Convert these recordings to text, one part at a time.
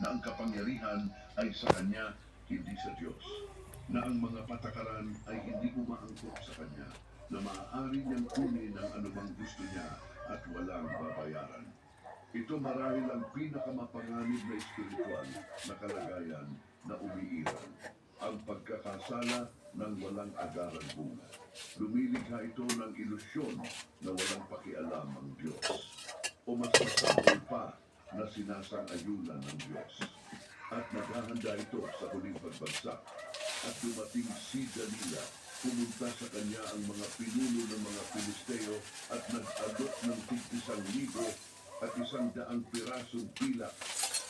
na ang kapangyarihan ay sa Kanya, hindi sa Diyos. Na ang mga patakaran ay hindi umaangkop sa Kanya, na maaari niyang kunin ang anumang gusto niya at walang babayaran. Ito marahil ang pinakamapanganib na espiritual na kalagayan na umiiral. Ang pagkakasala ng walang agarang bunga. Lumilikha ito ng ilusyon na walang pakialam ang Diyos. O mas masabol pa na sinasang-ayunan ng Diyos. At naghahanda ito sa huling pagbagsak. At dumating si Dalila, pumunta sa kanya ang mga pinuno ng mga Pilisteo at nag-alok ng 1,000 at 100 pirasong pilak,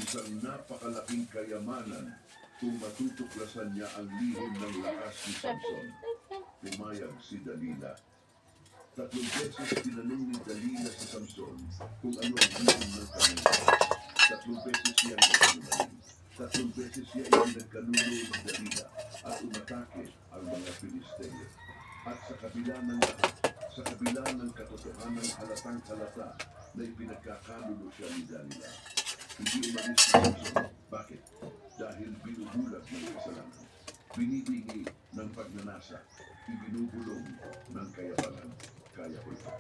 isang napakalaking kayamanan kung matutuklasan niya ang lihim ng lakas ni Samson. Pumayag si Dalila. 3 beses tinanong ni Dalila sa Samson kung ano ang lihim ng kanyang. 3 beses siya nagkanunaling. 3 beses siya nagkanuno ng Dalila at umatake ang mga Pilisteo. At sa kabila ng katotohanan halatang-halata na ipinagkakanulo siya ni Dalila, hindi umalis si Samson. Bakit? Dahil binubulag ng kasalanan, binibingi ng pagnanasa, ibinubulong ng kayabangan. Kaya ko ito.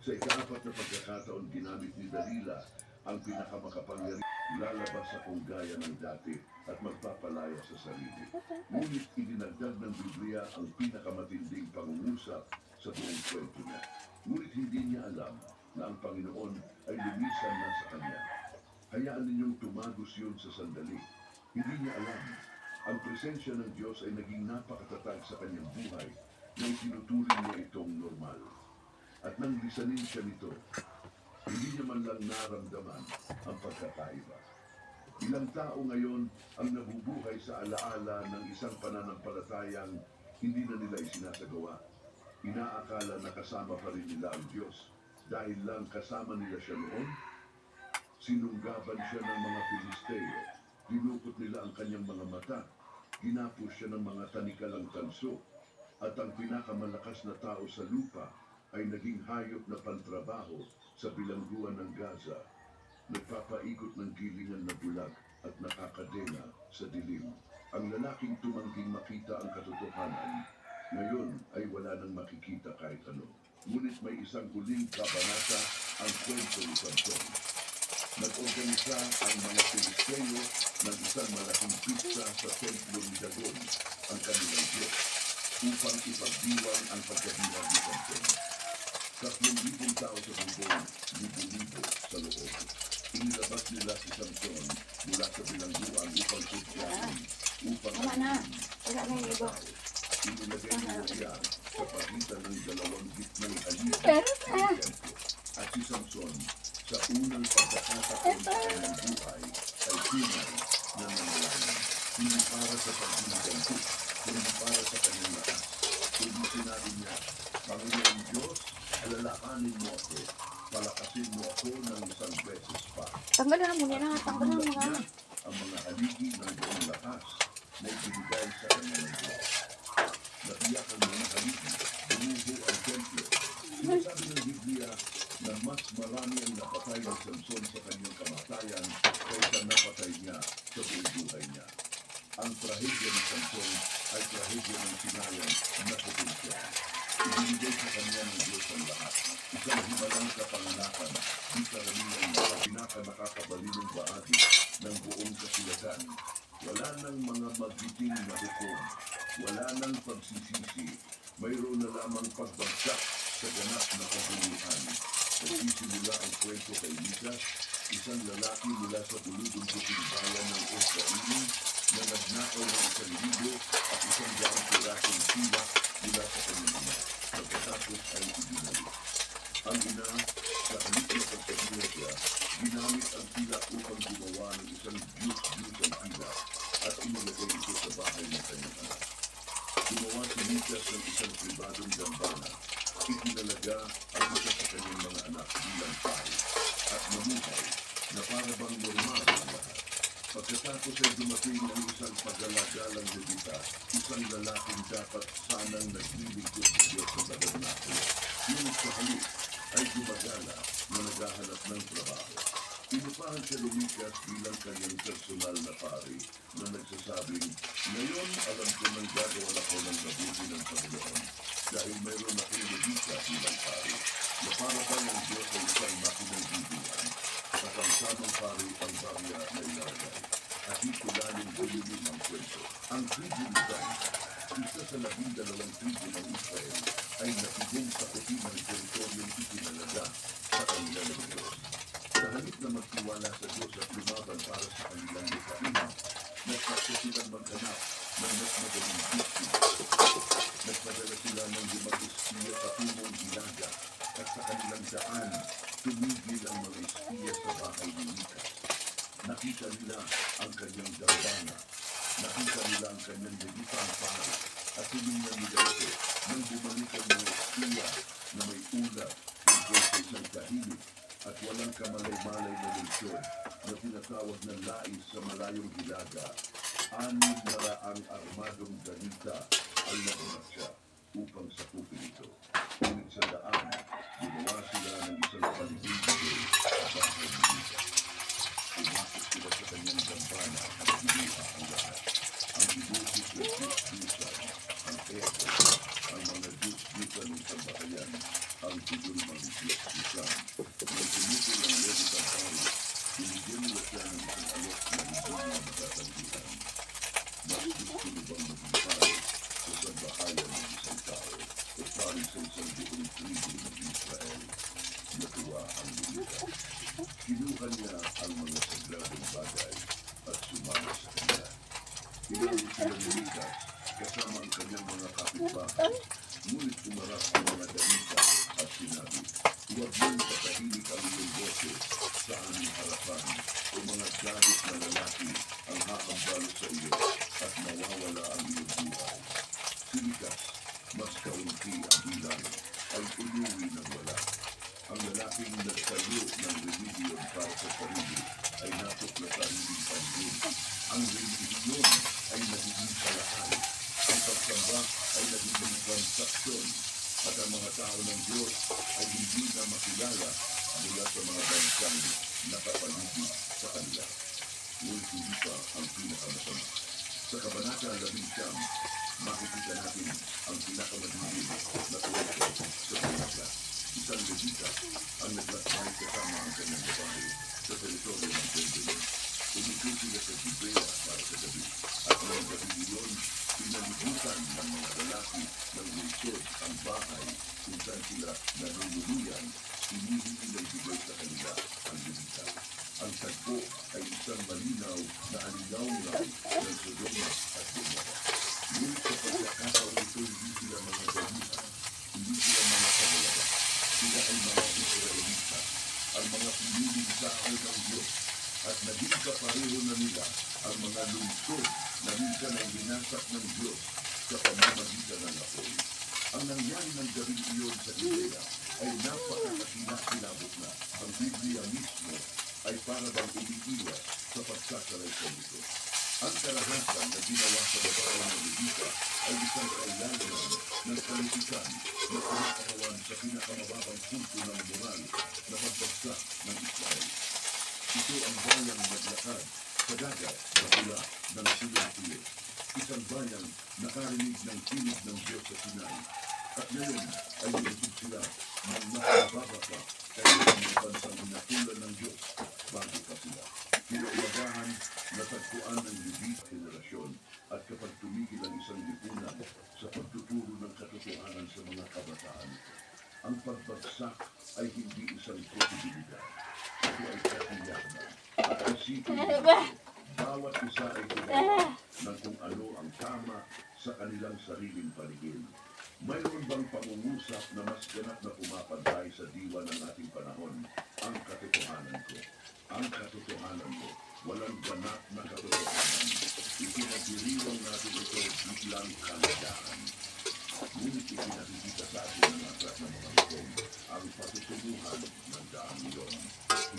Sa ika-4 na pagkakataon, ginamit ni Dalila ang pinakamakapangyarihan. Lalabas akong gaya ng dati at magpapalaya sa sarili. Ngunit idinagdag ng Biblia ang pinakamatinding pangungusap sa buong kwento niya. Ngunit hindi niya alam na ang Panginoon ay lumisan na sa kanya. Hayaan ninyong tumagos yun sa sandali. Hindi niya alam. Ang presensya ng Diyos ay naging napakatatag sa kanyang buhay na itinuturing niya itong normal. At nang lisanin siya nito, hindi niya man lang naramdaman ang pagkakaiba. Ilang tao ngayon ang nabubuhay sa alaala ng isang pananampalatayang hindi na nila isinasagawa. Inaakala na kasama pa rin nila ang Diyos dahil lang kasama nila siya noon. Sinunggaban siya ng mga Pilisteo, dinukot nila ang kanyang mga mata, ginapos siya ng mga tanikalang tanso, at ang pinakamalakas na tao sa lupa ay naging hayop na pantrabaho sa bilangguan ng Gaza, nagpapaikot ng gilingan na bulag at nakakadena sa dilim. Ang lalaking tumangging makita ang katotohanan, ngayon ay wala nang makikita kahit ano. Ngunit may isang huling kabanata ang kwento ni Samson. Nag-organisa ang mga Pilisteo ng isang malaking pista sa templo ni Dagon, ang kanilang Diyos, upang ipagdiwang ang pagkabilang ni Samson. 3,000 tao sa bubong, libo-libo sa loob. Inilabas nila si Samson mula sa bilangguan upang sutyakin, upang ang tao. Inilagay nila siya sa pagitan ng 2 gitnang haligi ng templo. At si Samson, sa unang pagkakataon sa kanyang buhay, ay tunay na nangyayari. Hindi para sa pagdiniganti, hindi para sa kanyang lakas. Hindi sinabi niya, Panginoon Diyos, alalahanin mo ako, palakasin mo ako ng 1 beses pa. Tanggalan mo nila, tanggalan mo nga. Ang mga haligi ng buong lakas na ibinigay sa kanya ng Diyos. Natiyak ang mga haligi, bumuho ang templo. Sinasabi ng Biblia na mas marami ang napatay ng Samson sa kanyang kamatayan kaysa napatay niya sa buong buhay niya. Ang trahedya ng Samson ay trahedya ng sinayang na potensya. Ibinigay sa kanya ng Diyos ang lahat. Isang himalang kapanganakan, di karamihan na pinaka-nakakabalinong bahagi ng buong kasilagan. Wala nang mga magiting na hukom. Wala nang pagsisisi. Mayroon na lamang pagbagsak sa ganap na kabuluhan. Nagsisimula ang kwento kay Lisa, isang lalaki mula sa buludong-buting bayan ng Efraim na nagnakaw ng 1,000 at 100 pirasong sila mula sa kanyang ina. Pagkatapos ay ibinalik. Ang ina, sa halip na pagkabuhay siya, ginamit ang pilak upang gumawa ng isang Diyos-Diyos ang pilak at inilagay ito sa bahay ng kanyang anak. Gumawa si Lucas ng isang pribadong gambana. Itinalaga ang isa sa kanyang mga anak bilang pari at mamuhay na para bang normal ang lahat. Pagkatapos ay dumating ang isang paggalagalang levita, isang lalaking dapat sanang naglilingkod sa Diyos sa tabernakulo. Ngunit sa halip ay gumagala na naghahanap ng trabaho. Inupahan siya lumikas bilang kanyang personal limang kwento. Ang tribu ni Dan, isa sa 12 tribu ng Israel, ay nakigong sa puti ng teritoryong itinalaga sa kanilang ng Diyos. Sa halip na magtiwala sa Diyos at lumaban para sa kanilang lupain, nagpasya silang maghanap ng mas madaling bisig. Nagpadala sila ng 5 espiya patungong Hilaga at sa kanilang daan, tumigil ang mga espiya sa bahay ni Mika. Nakita nila ang kanyang dambana, nakita nila ang kanyang nagipang pari, at tinignan nila ito nang bumalik ang mga espiya na may ulat tungkol sa isang tahimik at walang kamalay-malay na lungsod na tinatawag na Lais sa malayong Hilaga. 600 armadong ganita ang nagunasya upang sakupin ito. Ngunit sa daan, gumawa sila ng isang paligid sa bahay ni Mika. Pumasok sila sa kanyang dambana at binuha ang lahat. Ang ibutis na Diyos-Diyosan, ang Eko, ang mga Diyos-Diyosan ng sambahayan, ang pinulmang Diyos-Diyosan. Nang tumutol ang Levi sa pari, binigyan nila siya ng isang alok na hindi niya matatanggihan. Mas gusto niyo bang maging pari o sambahayan ng isang tao o pari sa isang buong tribu ng Israel? Natuwa ang Levita. Kinuha niya ang mga sagradong bagay at sumama sa kanya. Pinawin siya ni Mika kasama ang kanyang mga kapitbahay. Ngunit umarap ang mga damita at sinabi, huwag mong patahimik ang iyong boses sa aming harapan o mga galit na lalaki ang hakambalo sa iyo at mawawala ang iyong buhay. Si Mika, mas kaunti ang bilang, ay umuwi ng wala. Ang lalaking nagtayo ng religion para sa sarili ay natuklasan ng pandun. Ang religion ay nagiging palaan. Ang pagsamba ay nagiging transaksyon. At ang mga tao ng Diyos ay hindi na makilala mula sa mga bansang nakapaligid sa kanila. Ngunit hindi pa ang pinakamasama. Sa Kabanata 11, makikita natin ang pinakamadibig na kwento sa Biblia. Isang Levita ang naglakbay kasama ang kanyang babae sa teritoryo ng Benjamin. Tumikil sila sa Gibea para sa gabi. At ng gabi iyon, pinalibutan ng mga lalaki ng lungsod ang bahay kung saan sila nanunuluyan, hinihingi ng bigay sa kanila ang Levita. Ang tagpo ay isang malinaw na alinaw-law ng Sodoma at Gomora. Ngunit sa pagkakataon ito, hindi sila mga dalihan, hindi sila mga kabalaba. Sila ay mga Israelita, ang mga piniling tao ng Diyos, at naging kapareho na nila ang mga lungsod na minsan ay binasak ng Diyos sa pamamagitan ng apoy. Ang nangyari ng gabing iyon sa Gibea ay napakakilabot na. Ang Biblia mismo ay para bang umiiwas sa pagsasalaysay nito. Ang karahasan na ginawa sa babae ng Levita ay isang kailangan ng kalitikan na kumakatawan sa pinakamababang punto ng moral na pagbagsak ng Israel. Ito ang bayang naglakad sa dagat na pula ng Sinai. Isang bayang nakarinig ng tinig ng Diyos sa Sinai. At ngayon ay nilitid sila ng nakababa pa kaya ng bansang inatulan ng Diyos bago pa sila. Kinaumagahan, natagpuan ng Levita henerasyon at kapag tumigil ang isang lipunan sa pagtuturo ng katotohanan sa mga kabataan, ang pagbagsak ay hindi isang posibilidad. Ito ay katiyakan. At isipin nito, bawat isa ay gumawa ng kung ano ang tama sa kanilang sariling paligid. Mayroon bang pangungusap na mas ganap na pumapantay sa diwa ng ating panahon? Ang katotohanan ko. Ang katotohanan ko. Walang ganap na katotohanan. Ipinagdiriwang natin ito bilang kalayaan. Ngunit ipinakikita sa atin ng aklat ng mga ito ang patutunguhan ng daang iyon.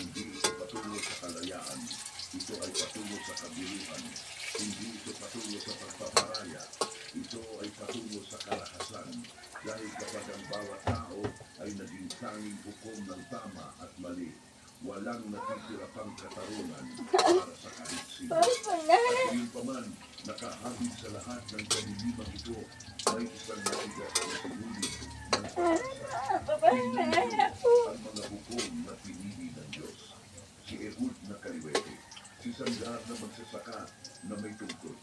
Hindi ito patungo sa kalayaan. Ito ay patungo sa kabiruhan. Hindi ito patungo sa pagpaparaya. Ito ay patungo sa kalahasan. Dahil kapag ang bawat tao ay naging tanging hukom ng tama at mali, walang natitira pang katarungan para sa kahit sino. At ngayon pa man, nakahabig sa lahat ng kalilibang ito, may isang matigas na sinulid ng pag-asa. Tingnan niyo ang mga hukom na pinili ng Diyos. Si Ehud na kaliwete, Si Sandar na magsasaka na may tungkod.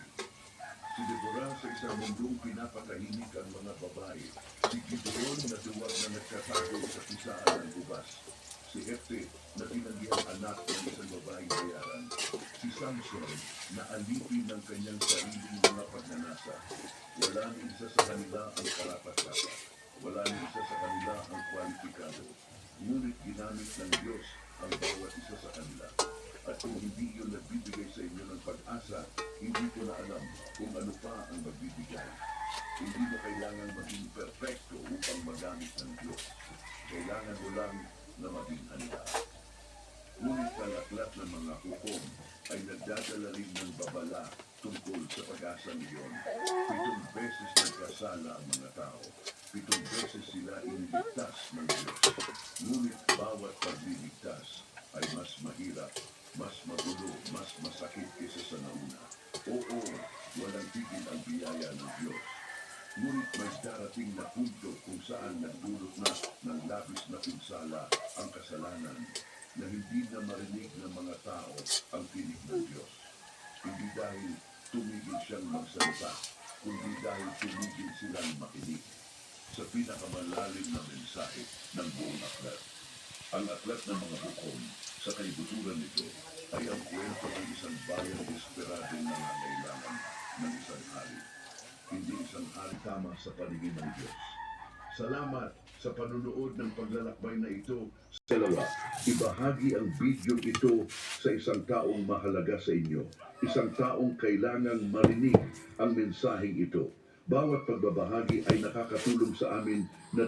Si Deborah sa isang mundong pinapatahimik ang mga babae. Si Gideon na duwag na nagkatago sa pisaan ng ubas. Si Hefte na tinanggihang anak ng isang babaeng bayaran. Si Samson na alipin ng kanyang sariling mga pagnanasa. Wala ni isa sa kanila ang karapat-dapat. Wala ni isa sa kanila ang kwalipikado. Ngunit ginamit ng Diyos ang bawat isa sa kanila. At kung hindi yun nagbibigay sa inyo ng pag-asa, hindi ko na alam kung ano pa ang magbibigay. Hindi mo kailangan maging perfecto upang magamit ng Diyos. Kailangan mo lang na maging handa. Ngunit ang aklat ng mga hukom ay nagdadala rin ng babala tungkol sa pag-asang iyon. 7 beses nagkasala ang mga tao. 7 beses sila iniligtas ng Diyos. Ngunit bawat pagliligtas ay mas mahirap, mas magulo, mas masakit kaysa sa nauna. Oo, walang tigil ang biyaya ng Diyos. Ngunit may darating na punto kung saan nagdulot na ng labis na pinsala ang kasalanan na hindi na marinig ng mga tao ang tinig ng Diyos. Hindi dahil tumigil siyang magsalita, kundi dahil tumigil silang makinig sa pinakamalalim na mensahe ng buong aklat. Ang aklat ng mga hukom sa kaibuturan nito ay ang kwento ng isang bayang desperadong nangangailangan ng isang hari. Hindi isang hari tama sa paningin ng Diyos. Salamat sa panunood ng paglalakbay na ito. Dalawa, ibahagi ang video ito sa isang taong mahalaga sa inyo. Isang taong kailangang marinig ang mensaheng ito. Bawat pagbabahagi ay nakakatulong sa amin na